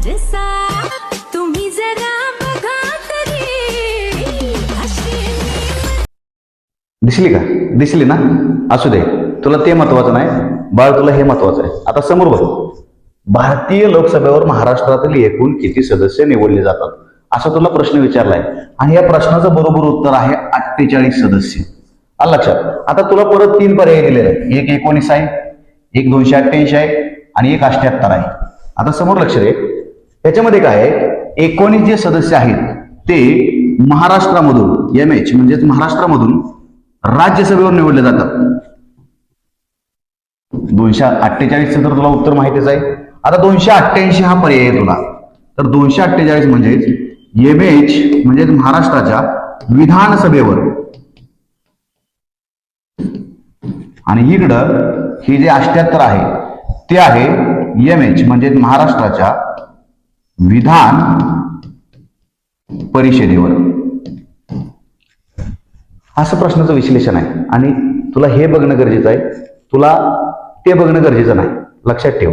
जसा तुम्ही जरा बघा तरी दिसली का? दिसली ना? असू दे, तुला ते महत्वाचं नाही बाळ, तुला हे महत्वाचं आहे. आता समोर बघ, भारतीय लोकसभेवर महाराष्ट्रातील एकूण किती सदस्य निवडले जातात असा तुला प्रश्न विचारलाय आणि या प्रश्नाचं बरोबर उत्तर आहे 48 सदस्य. आलं लक्षात? आता तुला परत 3 पर्याय दिलेले आहेत. एक 19 आहे, एक 288 आहे आणि एक 78 आहे. आता समोर लक्ष दे, त्याच्यामध्ये काय आहे, 19 जे सदस्य आहेत ते महाराष्ट्रामधून MH म्हणजेच महाराष्ट्रामधून राज्यसभेवर निवडले जातात. 248 तर तुला उत्तर माहितीच आहे. आता 288 हा पर्याय आहे तुला. तर 248 म्हणजे MH म्हणजे महाराष्ट्राच्या विधानसभेवर, आणि इकडं ही जे 78 आहे ते आहे MH म्हणजे महाराष्ट्राच्या विधान परिषदेवर. असं प्रश्नाचं विश्लेषण आहे आणि तुला हे बघणं गरजेचं आहे, तुला ते बघणं गरजेचं नाही. लक्षात ठेव.